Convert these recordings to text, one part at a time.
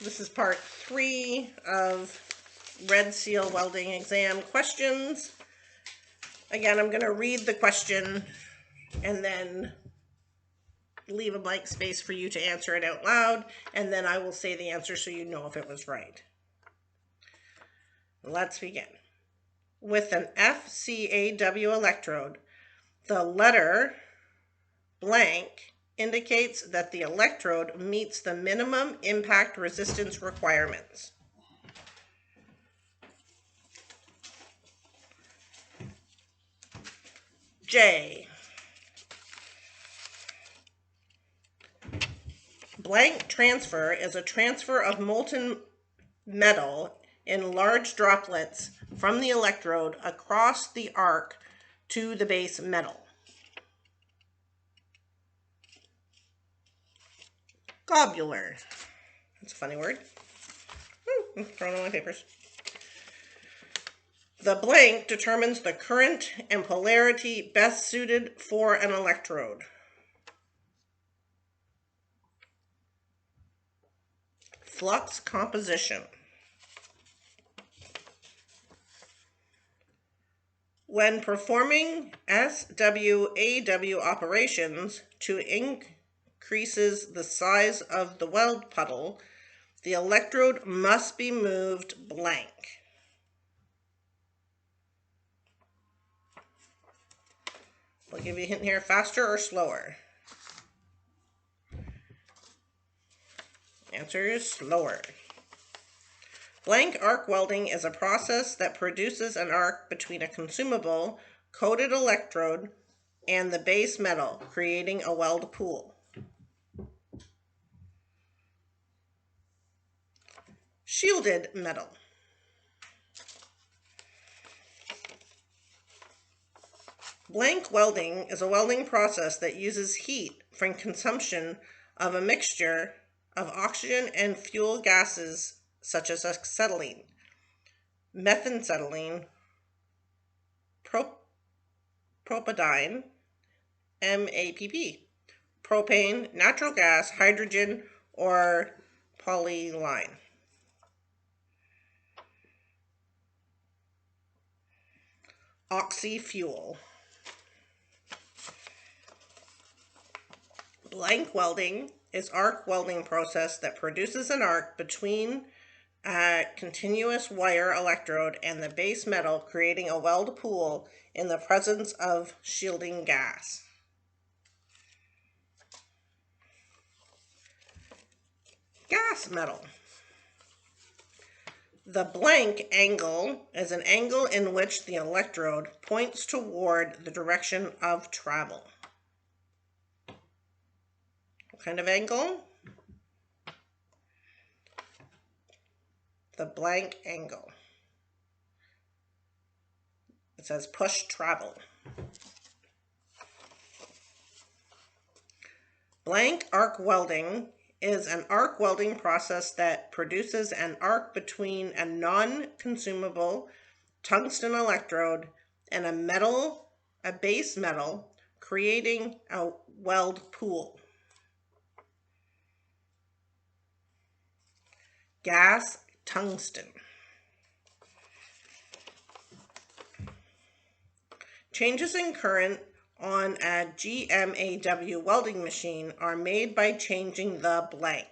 This is part 3 of Red Seal Welding Exam questions. Again, I'm going to read the question and then leave a blank space for you to answer it out loud, and then I will say the answer so you know if it was right. Let's begin. With an FCAW electrode, the letter blank indicates that the electrode meets the minimum impact resistance requirements. J. Blank transfer is a transfer of molten metal in large droplets from the electrode across the arc to the base metal. Globular. That's a funny word. I'm throwing all my papers. The blank determines the current and polarity best suited for an electrode. Flux composition. When performing SWAW operations to increases the size of the weld puddle, the electrode must be moved blank. I'll give you a hint here, faster or slower? Answer is slower. Blank arc welding is a process that produces an arc between a consumable coated electrode and the base metal, creating a weld pool. Shielded metal. Blank welding is a welding process that uses heat from consumption of a mixture of oxygen and fuel gases such as acetylene, methancetylene, propadiene, MAPP, propane, natural gas, hydrogen, or polyline. Oxy-fuel. Blank welding is arc welding process that produces an arc between a continuous wire electrode and the base metal, creating a weld pool in the presence of shielding gas. Gas metal. The blank angle is an angle in which the electrode points toward the direction of travel. What kind of angle? The blank angle. It says push travel. Blank arc welding is an arc welding process that produces an arc between a non-consumable tungsten electrode and a base metal, creating a weld pool. Gas tungsten. Changes in current on a GMAW welding machine are made by changing the blank.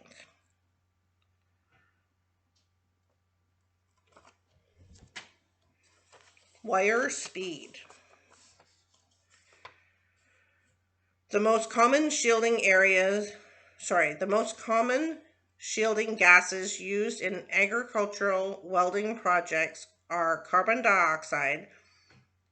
Wire speed. The most common shielding gases used in agricultural welding projects are carbon dioxide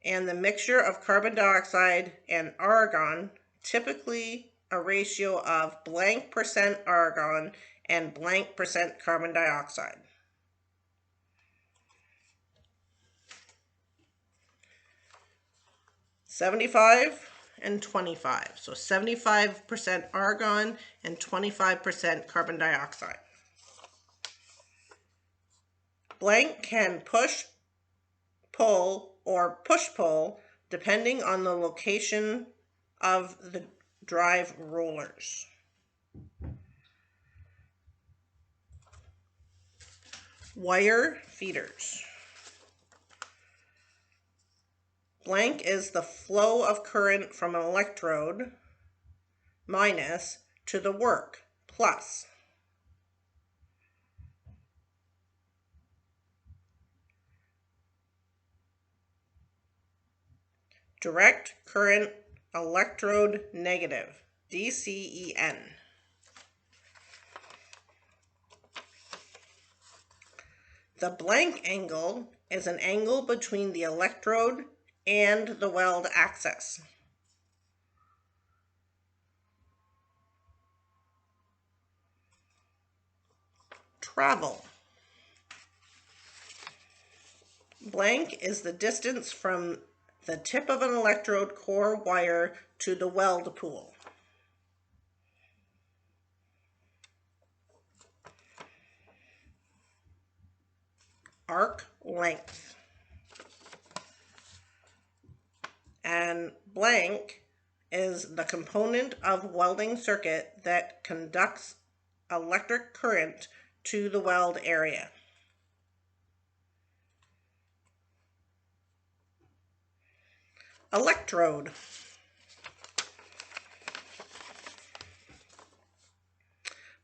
and the mixture of carbon dioxide and argon, typically a ratio of blank percent argon and blank percent carbon dioxide. $75 and 25. So 75% argon and 25% carbon dioxide. Blank can push, pull, or push-pull depending on the location of the drive rollers. Wire feeders. Blank is the flow of current from an electrode, minus, to the work, plus. Direct current electrode negative, DCEN. The blank angle is an angle between the electrode and the weld axis. Travel. Blank is the distance from the tip of an electrode core wire to the weld pool. Arc length. And blank is the component of welding circuit that conducts electric current to the weld area. Electrode.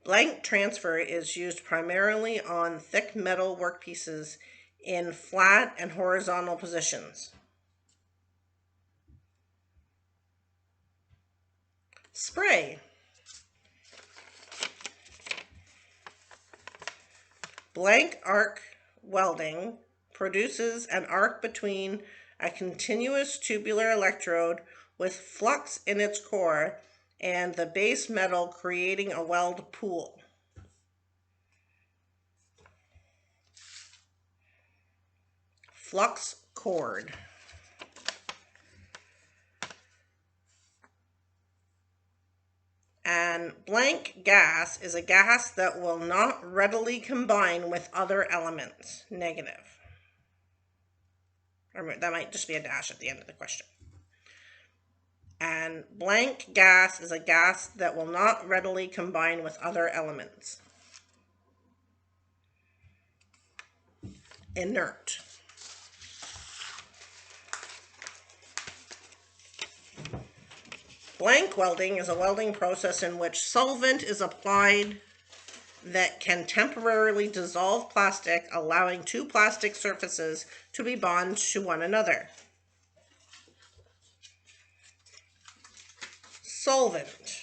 Blank transfer is used primarily on thick metal workpieces in flat and horizontal positions. Spray. Blank arc welding produces an arc between a continuous tubular electrode with flux in its core and the base metal, creating a weld pool. Flux cord. And blank gas is a gas that will not readily combine with other elements, negative. Or that might just be a dash at the end of the question. And blank gas is a gas that will not readily combine with other elements. Inert. Blank welding is a welding process in which solvent is applied that can temporarily dissolve plastic, allowing two plastic surfaces to be bonded to one another. Solvent.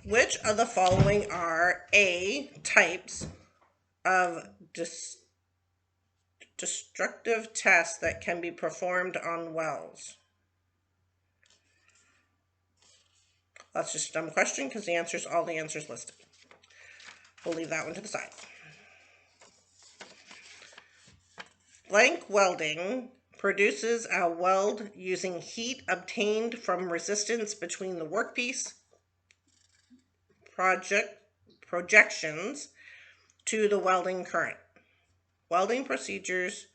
Which of the following are A, types of destructive tests that can be performed on welds? That's just a dumb question because all the answers listed. We'll leave that one to the side. Blank welding produces a weld using heat obtained from resistance between the workpiece projections to the welding current. Welding procedures,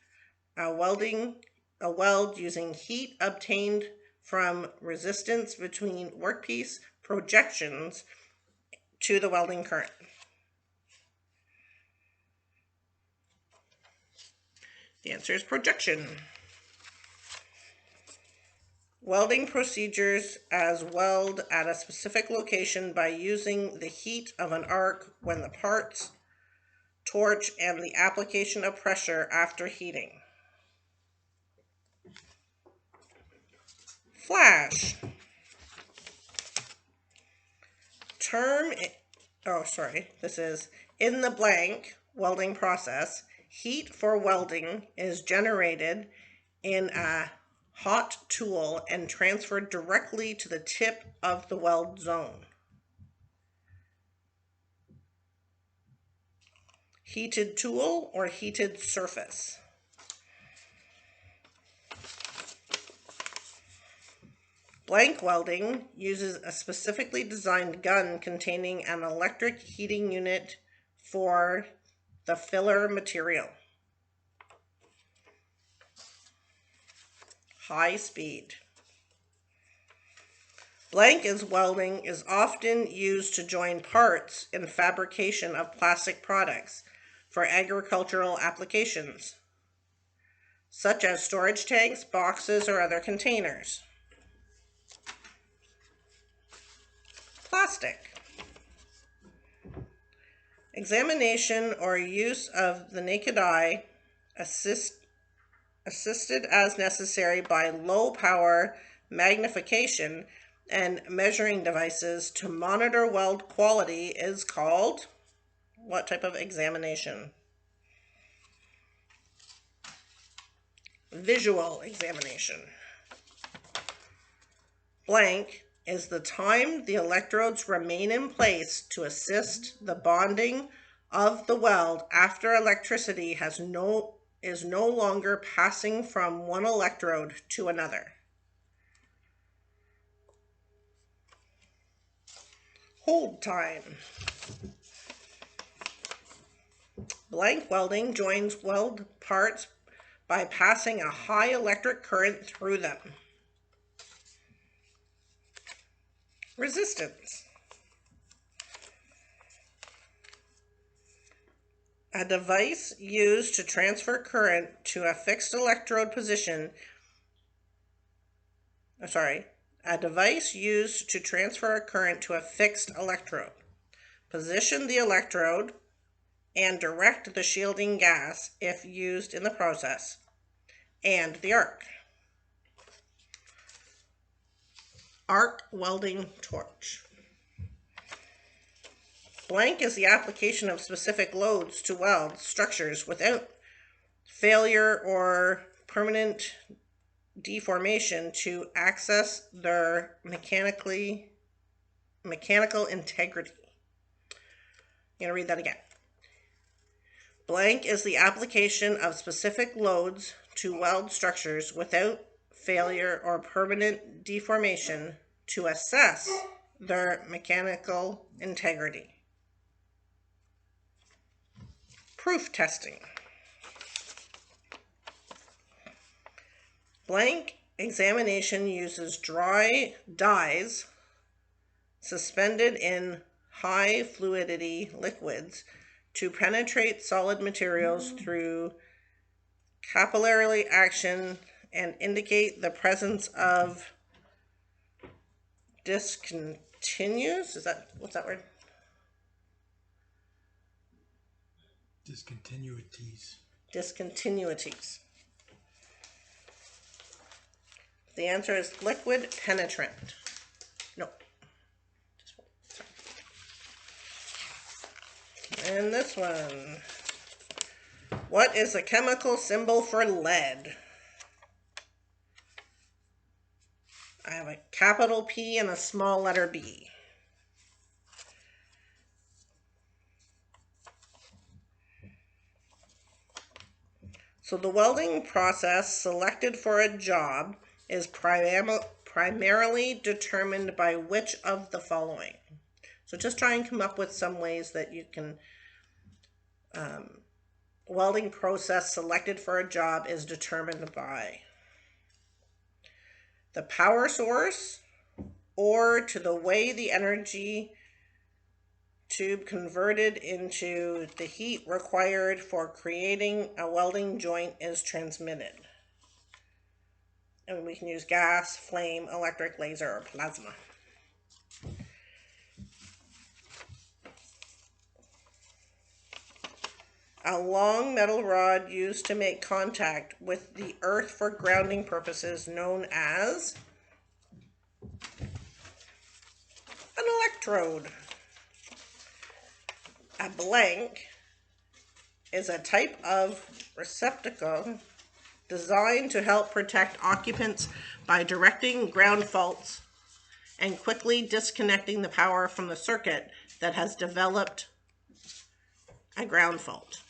a weld using heat obtained from resistance between workpiece projections to the welding current. The answer is projection. Welding procedures as weld at a specific location by using the heat of an arc when the parts, torch, and the application of pressure after heating. Flash. This is in the blank welding process. Heat for welding is generated in a hot tool and transferred directly to the tip of the weld zone. Heated tool or heated surface. Blank welding uses a specifically designed gun containing an electric heating unit for the filler material. High speed. Blank is welding is often used to join parts in fabrication of plastic products for agricultural applications, such as storage tanks, boxes, or other containers. Plastic. Examination or use of the naked eye, assisted as necessary by low power magnification and measuring devices to monitor weld quality, is called what type of examination? Visual examination. Blank is the time the electrodes remain in place to assist the bonding of the weld after electricity is no longer passing from one electrode to another. Hold time. Blank welding joins weld parts by passing a high electric current through them. Resistance. A device used to transfer current to a fixed electrode position. A device used to transfer a current to a fixed electrode. Position the electrode and direct the shielding gas if used in the process, and the arc. Arc welding torch. Blank is the application of specific loads to weld structures without failure or permanent deformation to access their mechanical integrity. I'm going to read that again. Blank is the application of specific loads to weld structures without failure or permanent deformation to assess their mechanical integrity. Proof testing. Blank examination uses dry dyes suspended in high fluidity liquids to penetrate solid materials through capillary action and indicate the presence of discontinuous. What's that word? Discontinuities. Discontinuities. The answer is liquid penetrant. No. And this one. What is the chemical symbol for lead? I have a capital P and a small letter B. So the welding process selected for a job is primarily determined by which of the following? So just try and come up with some ways that you can, welding process selected for a job is determined by the power source, or to the way the energy tube converted into the heat required for creating a welding joint is transmitted. And we can use gas, flame, electric, laser, or plasma. A long metal rod used to make contact with the earth for grounding purposes, known as an electrode. A blank is a type of receptacle designed to help protect occupants by directing ground faults and quickly disconnecting the power from the circuit that has developed a ground fault.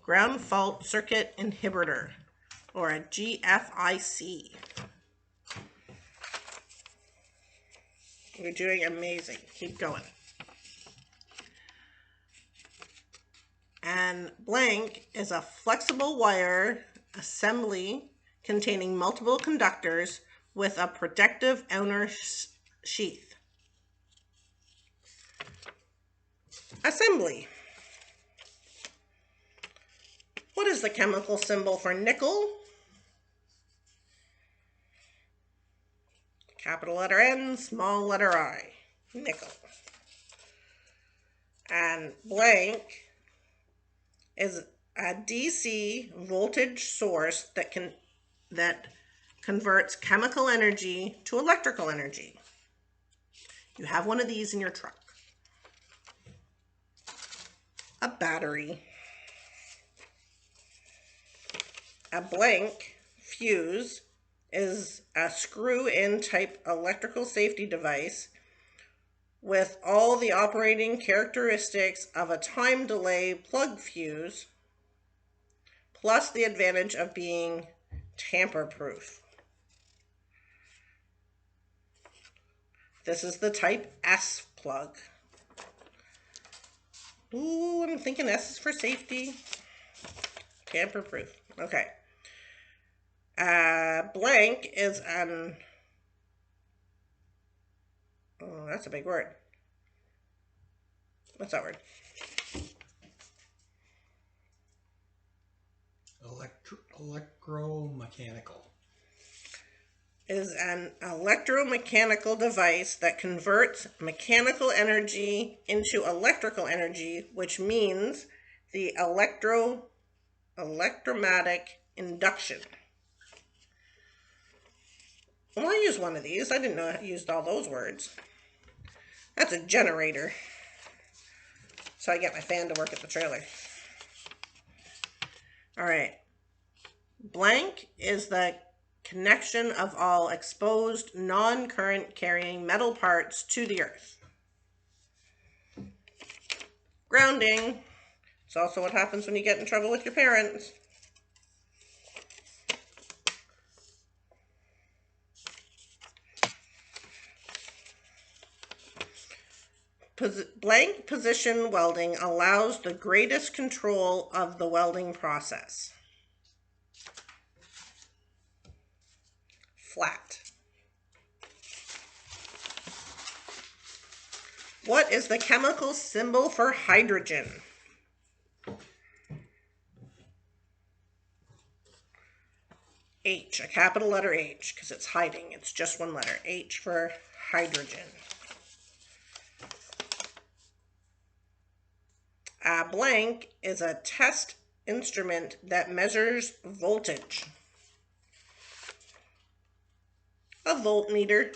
Ground fault circuit inhibitor, or a GFIC. You're doing amazing. Keep going. And blank is a flexible wire assembly containing multiple conductors with a protective outer sheath. Assembly. What is the chemical symbol for nickel? Capital letter N, small letter I. Nickel. And blank is a DC voltage source that converts chemical energy to electrical energy. You have one of these in your truck. A battery. A blank fuse is a screw-in type electrical safety device with all the operating characteristics of a time delay plug fuse, plus the advantage of being tamper-proof. This is the type S plug. Ooh, I'm thinking S is for safety. Tamper-proof. Okay. Blank is an... Oh, that's a big word. What's that word? Electromechanical. Is an electromechanical device that converts mechanical energy into electrical energy, which means the electromagnetic induction. Well, I use one of these. I didn't know I used all those words. That's a generator. So I get my fan to work at the trailer. All right. Blank is the connection of all exposed non-current carrying metal parts to the earth. Grounding. It's also what happens when you get in trouble with your parents. Blank position welding allows the greatest control of the welding process. Flat. What is the chemical symbol for hydrogen? H, a capital letter H, because it's hiding. It's just one letter. H for hydrogen. A blank is a test instrument that measures voltage. A voltmeter.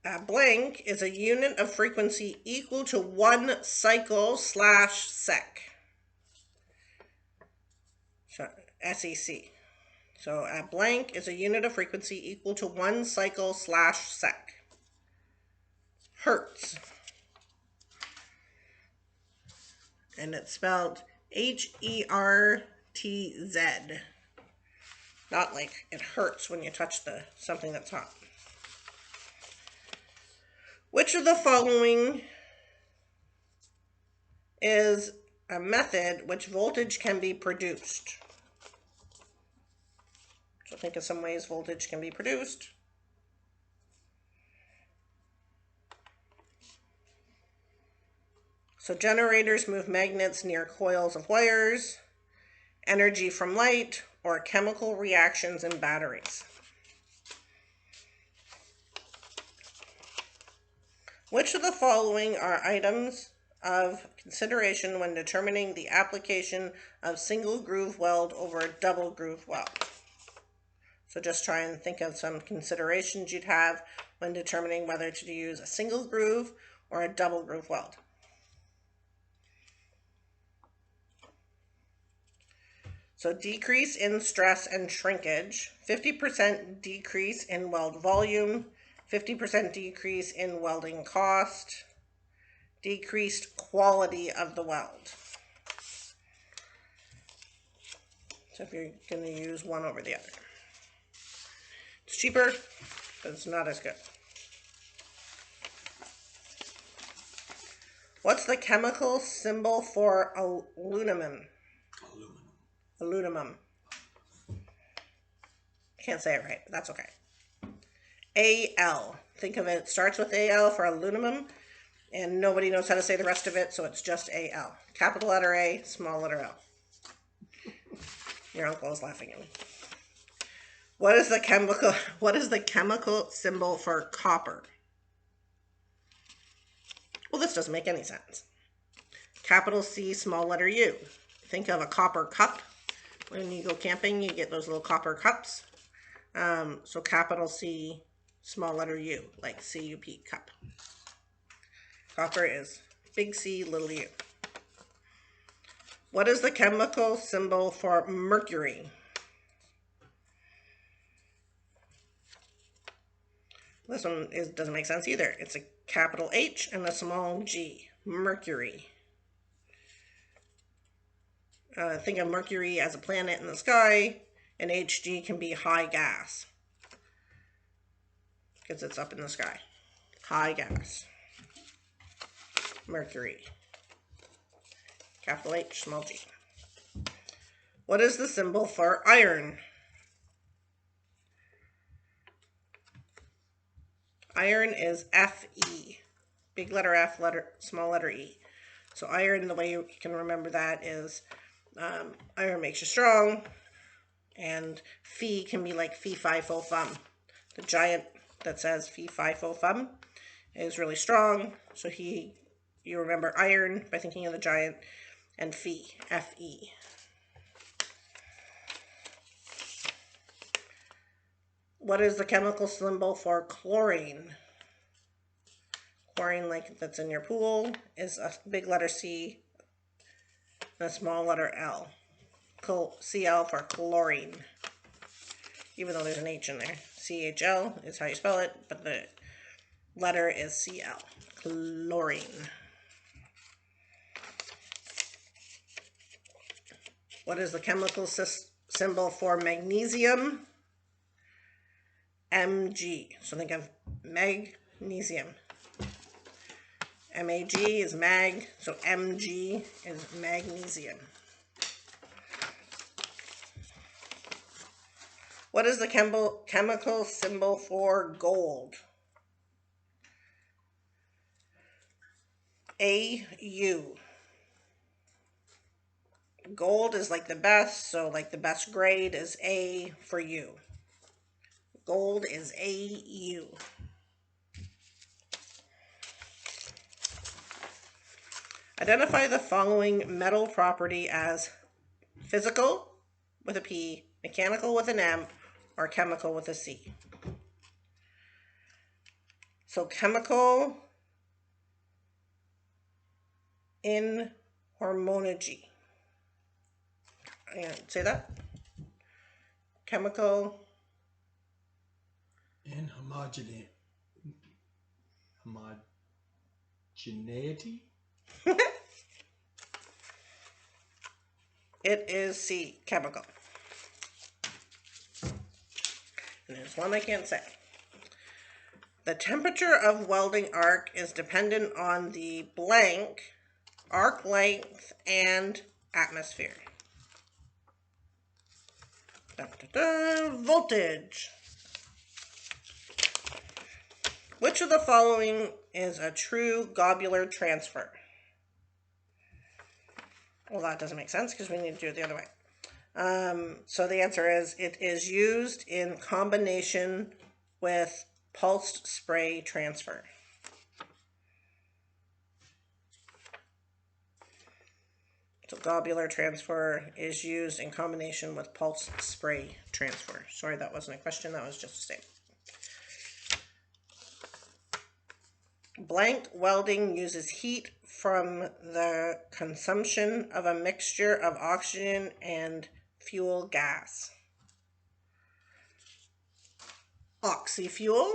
A blank is a unit of frequency equal to 1 cycle / sec. So, SEC. So a blank is a unit of frequency equal to 1 cycle / sec. Hertz. And it's spelled Hertz. Not like it hurts when you touch something that's hot. Which of the following is a method which voltage can be produced? So think of some ways voltage can be produced. So generators move magnets near coils of wires, energy from light, or chemical reactions in batteries. Which of the following are items of consideration when determining the application of single groove weld over a double groove weld? So just try and think of some considerations you'd have when determining whether to use a single groove or a double groove weld. So decrease in stress and shrinkage, 50% decrease in weld volume, 50% decrease in welding cost, decreased quality of the weld. So if you're going to use one over the other. It's cheaper, but it's not as good. What's the chemical symbol for aluminum? Aluminum. Can't say it right, but that's okay. AL. Think of it, starts with AL for aluminum, and nobody knows how to say the rest of it, so it's just AL. Capital letter A, small letter L. Your uncle is laughing at me. What is the chemical symbol for copper? Well, this doesn't make any sense. Capital C, small letter U. Think of a copper cup. When you go camping, you get those little copper cups. So capital C, small letter U, like C-U-P, cup. Copper is big C, little u. What is the chemical symbol for mercury? This one doesn't make sense either. It's a capital H and a small g, mercury. Think of Mercury as a planet in the sky, and Hg can be high gas because it's up in the sky. High gas. Mercury. Capital H, small g. What is the symbol for iron? Iron is Fe. Big letter F, small letter E. So iron, the way you can remember that is iron makes you strong, and Fe can be like fee, fi, fo, fum. The giant that says fee, fi, fo, fum is really strong, so you remember iron by thinking of the giant, and Fe, Fe. What is the chemical symbol for chlorine? Chlorine, like that's in your pool, is a big letter C and a small letter L. Cl for chlorine. Even though there's an H in there. CHL is how you spell it, but the letter is Cl. Chlorine. What is the chemical symbol for magnesium? Mg. So think of magnesium. Mag is mag, so Mg is magnesium. What is the chemical symbol for gold? Au. Gold is like the best, so like the best grade is A for U. Gold is Au. Identify the following metal property as physical with a P, mechanical with an M, or chemical with a C. So chemical inharmony. Say that. Chemical inhomogeneity. Homogeneity? It is C, chemical. And there's one I can't say. The temperature of welding arc is dependent on the blank, arc length, and atmosphere. Voltage. Which of the following is a true globular transfer? Well, that doesn't make sense because we need to do it the other way. So the answer is it is used in combination with pulsed spray transfer. So globular transfer is used in combination with pulsed spray transfer. Sorry, that wasn't a question, that was just a statement. Blank welding uses heat from the consumption of a mixture of oxygen and fuel gas. Oxyfuel.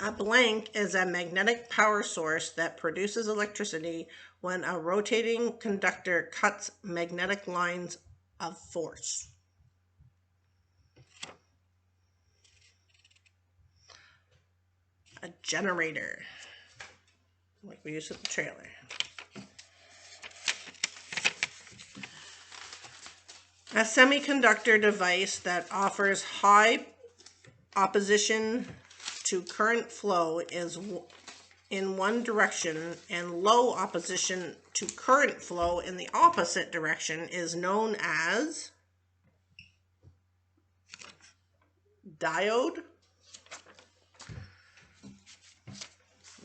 A blank is a magnetic power source that produces electricity when a rotating conductor cuts magnetic lines of force. A generator, like we used at the trailer. A semiconductor device that offers high opposition to current flow is in one direction and low opposition to current flow in the opposite direction is known as diode.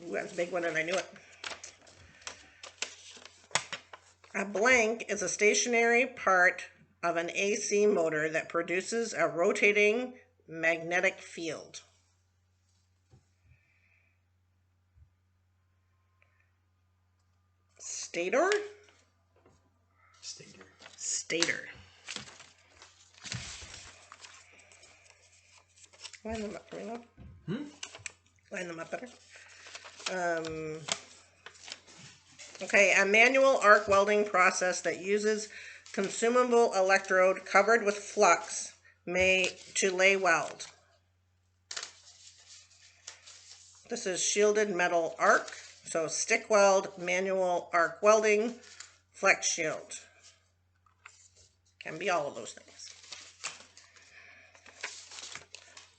Ooh, that's a big one and I knew it. A blank is a stationary part of an AC motor that produces a rotating magnetic field. Stator? Stator. Line them up for me, love. Line them up better. Okay, a manual arc welding process that uses consumable electrode covered with flux to lay weld. This is shielded metal arc, so stick weld, manual arc welding, flex shield. Can be all of those things.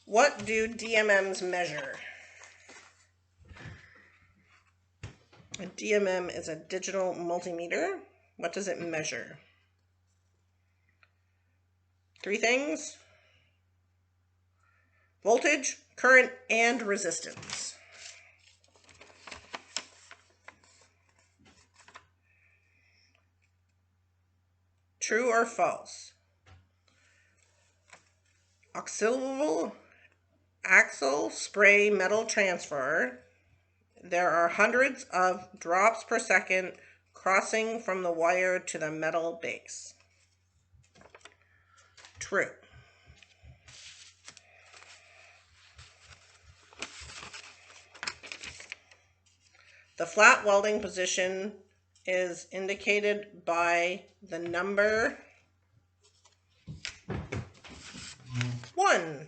What do DMMs measure? A DMM is a digital multimeter. What does it measure? 3 things: voltage, current, and resistance. True or false? Oscillable axle spray metal transfer. There are hundreds of drops per second crossing from the wire to the metal base. True. The flat welding position is indicated by the number 1.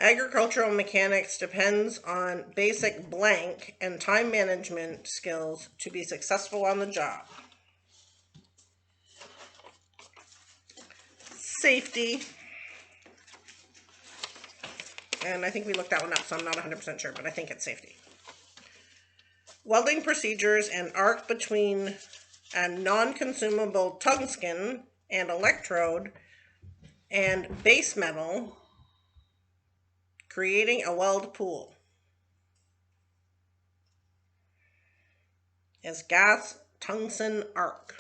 Agricultural mechanics depends on basic blank and time management skills to be successful on the job. Safety. And I think we looked that one up, so I'm not 100% sure, but I think it's safety. Welding procedures and arc between a non-consumable tungsten and electrode and base metal, creating a weld pool, is gas tungsten arc.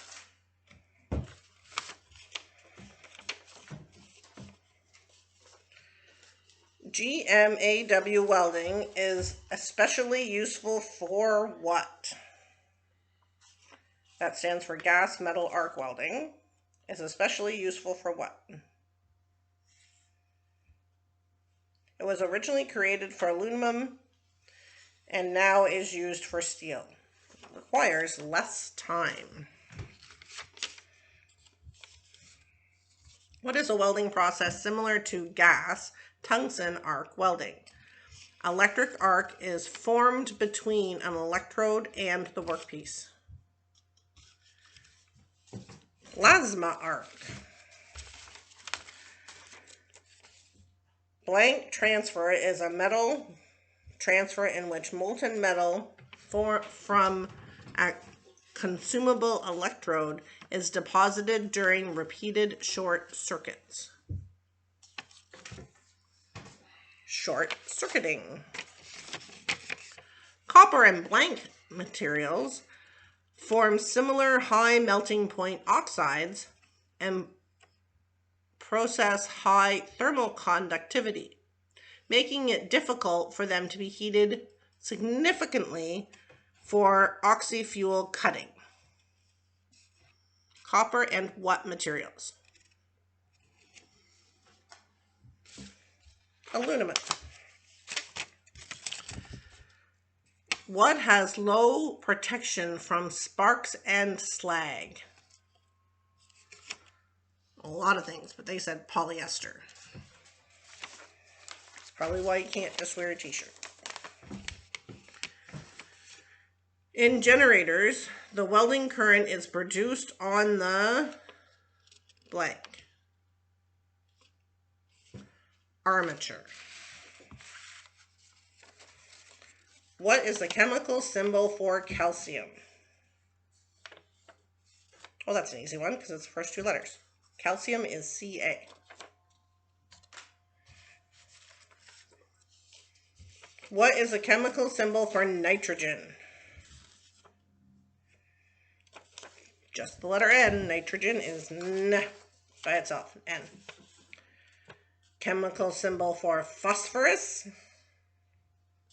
GMAW welding is especially useful for what? That stands for gas metal arc welding. Is especially useful for what? It was originally created for aluminum and now is used for steel. It requires less time. What is a welding process similar to gas tungsten arc welding? Electric arc is formed between an electrode and the workpiece. Plasma arc. Blank transfer is a metal transfer in which molten metal from a consumable electrode is deposited during repeated short circuits. Short circuiting. Copper and blank materials form similar high melting point oxides and process high thermal conductivity, making it difficult for them to be heated significantly for oxy-fuel cutting. Copper and what materials? Aluminum. What has low protection from sparks and slag? A lot of things, but they said polyester. Probably why you can't just wear a t-shirt. In generators, the welding current is produced on the blank armature. What is the chemical symbol for calcium? Well, that's an easy one because it's the first two letters. Calcium is Ca. What is the chemical symbol for nitrogen? Just the letter N. Nitrogen is N by itself. N. Chemical symbol for phosphorus.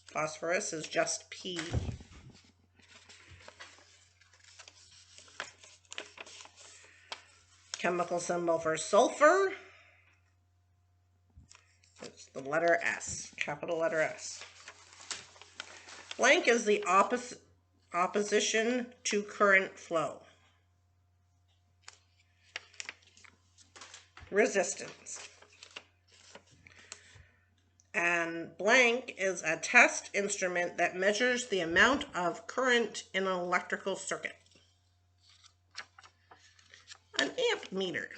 Phosphorus is just P. Chemical symbol for sulfur. It's the letter S. Capital letter S. Blank is the opposition to current flow. Resistance. And blank is a test instrument that measures the amount of current in an electrical circuit. An amp meter.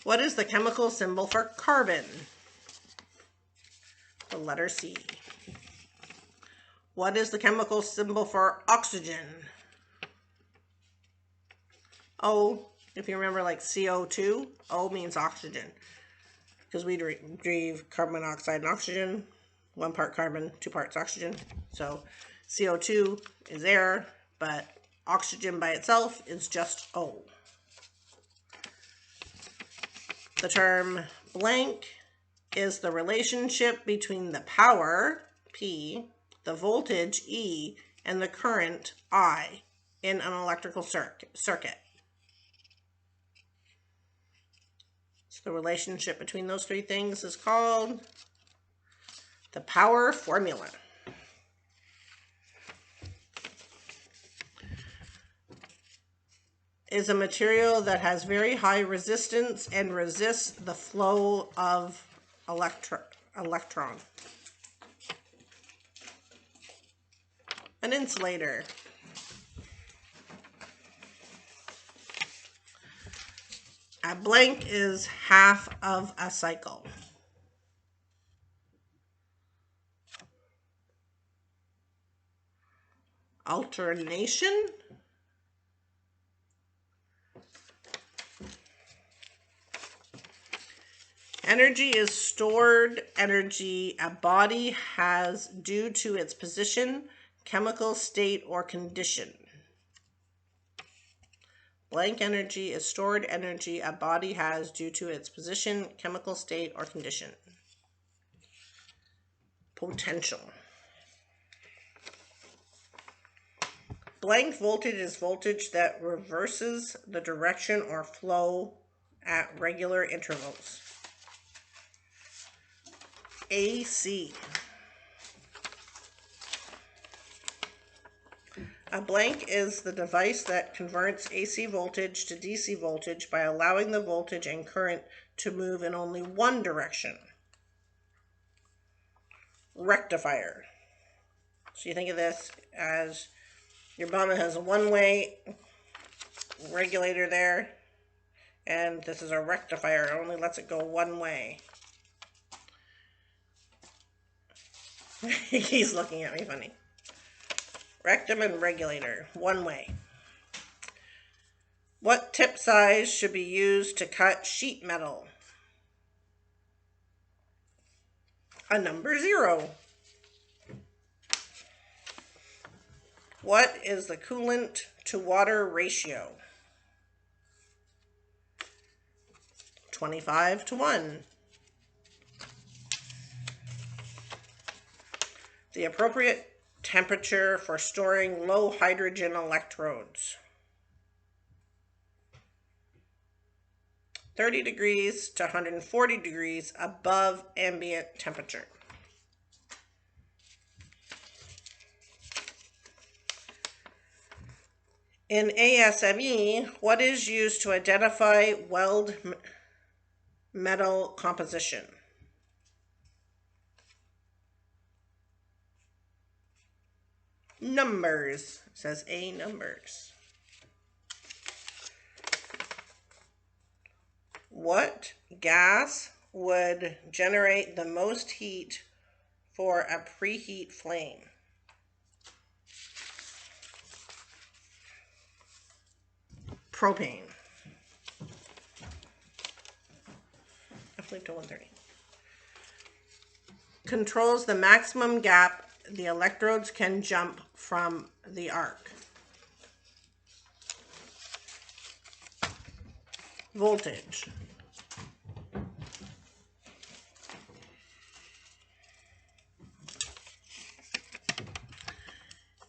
What is the chemical symbol for carbon? The letter C. What is the chemical symbol for oxygen? O. If you remember, like CO2, O means oxygen. Because we breathe carbon monoxide and oxygen. 1 part carbon, 2 parts oxygen. So CO2 is air, but oxygen by itself is just O. The term blank is the relationship between the power, P, the voltage, E, and the current, I, in an electrical circuit. So the relationship between those three things is called the power formula. Is a material that has very high resistance and resists the flow of electron. An insulator. A blank is half of a cycle. Alternation. Energy is stored energy a body has due to its position, chemical state, or condition. Blank energy is stored energy a body has due to its position, chemical state, or condition. Potential. Blank voltage is voltage that reverses the direction or flow at regular intervals. AC. A blank is the device that converts AC voltage to DC voltage by allowing the voltage and current to move in only one direction. Rectifier. So you think of this as your bum has a one-way regulator there, and this is a rectifier. It only lets it go one way. He's looking at me funny. Rectum and regulator, one way. What tip size should be used to cut sheet metal? A number 0. What is the coolant to water ratio? 25:1. The appropriate temperature for storing low hydrogen electrodes. 30 degrees to 140 degrees above ambient temperature. In ASME, what is used to identify weld metal composition? Numbers. It says A, numbers. What gas would generate the most heat for a preheat flame? Propane. Definitely to 130. Controls the maximum gap the electrodes can jump from the arc. Voltage.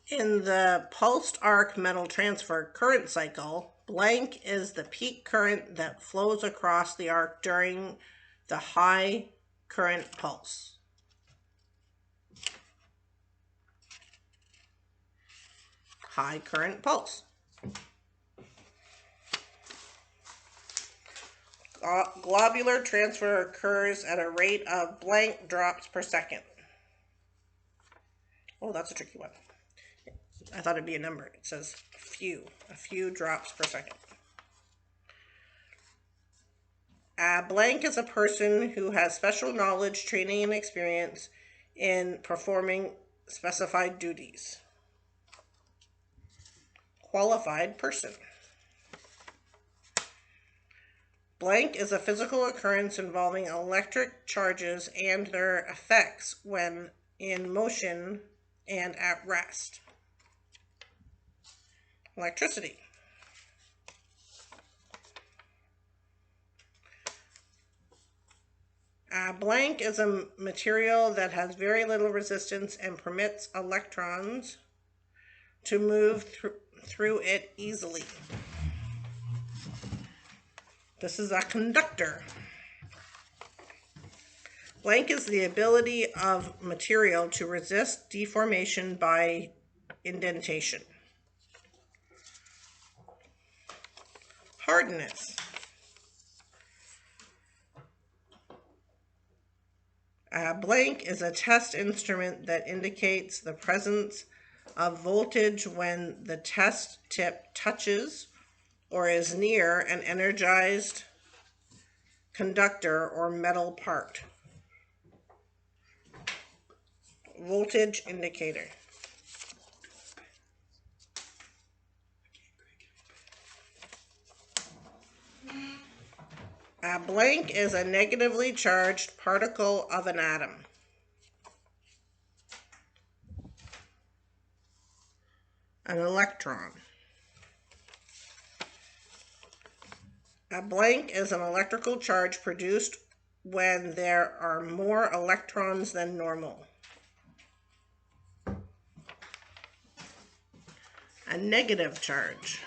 In the pulsed arc metal transfer current cycle, blank is the peak current that flows across the arc during the high current pulse. High current pulse. Globular transfer occurs at a rate of blank drops per second. Oh, that's a tricky one. I thought it'd be a number. It says a few drops per second. A blank is a person who has special knowledge, training, and experience in performing specified duties. Qualified person. Blank is a physical occurrence involving electric charges and their effects when in motion and at rest. Electricity. A blank is a material that has very little resistance and permits electrons to move through it easily. This is a conductor. Blank is the ability of material to resist deformation by indentation. Hardness. A blank is a test instrument that indicates the presence of voltage when the test tip touches or is near an energized conductor or metal part. Voltage indicator. A blank is a negatively charged particle of an atom. An electron. A blank is an electrical charge produced when there are more electrons than normal. A negative charge.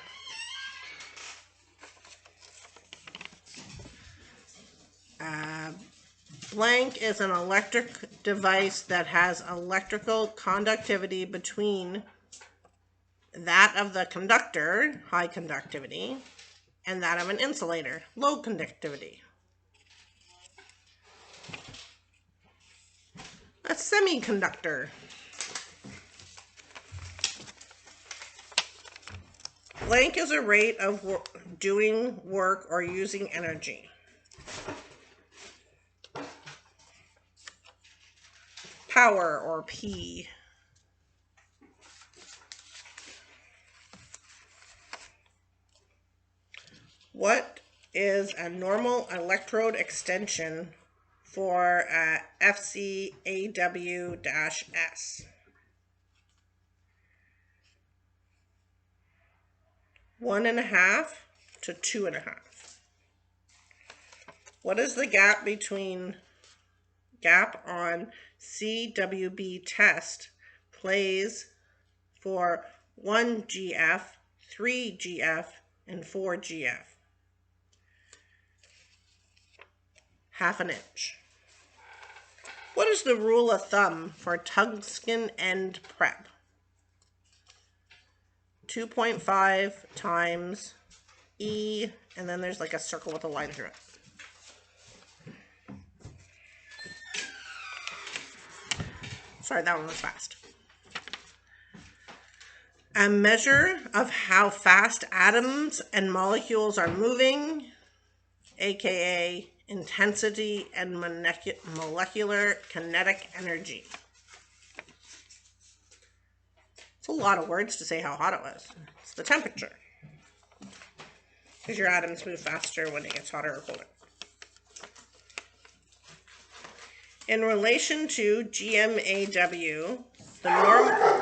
Blank is an electric device that has electrical conductivity between that of the conductor, high conductivity, and that of an insulator, low conductivity. A semiconductor. Blank is a rate of doing work or using energy. Power, or P. What is a normal electrode extension for FCAW-S? 1.5 to 2.5. What is the gap on CWB test plays for 1 GF, 3 GF, and 4 GF? 1/2 inch. What is the rule of thumb for tungsten end prep? 2.5 times E, and then there's like a circle with a line through it. Sorry, that one was fast. A measure of how fast atoms and molecules are moving, aka intensity and molecular kinetic energy. It's a lot of words to say how hot it was. It's the temperature. Because your atoms move faster when it gets hotter or colder. In relation to GMAW, the normal...